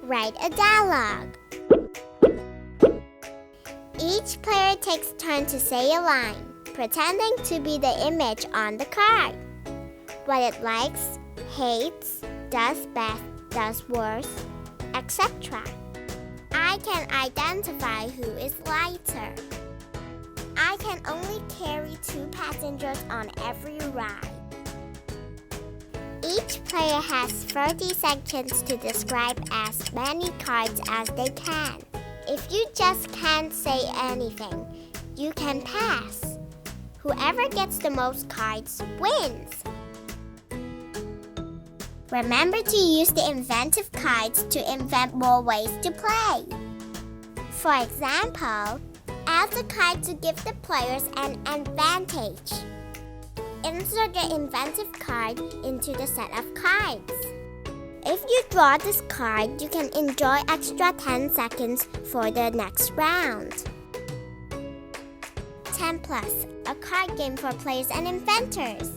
Write a dialogue. Each player takes turn to say a line, pretending to be the image on the card. What it likes, hates, does best, does worse, etc. I can identify who is lighter. I can only carry 2 passengers on every ride. Each player has 30 seconds to describe as many cards as they can. If you just can't say anything, you can pass. Whoever gets the most cards wins. Remember to use the inventive cards to invent more ways to play. For example, add a card to give the players an advantage. Insert the inventive card into the set of cards. If you draw this card, you can enjoy extra 10 seconds for the next round. 10 Plus, a card game for players and inventors.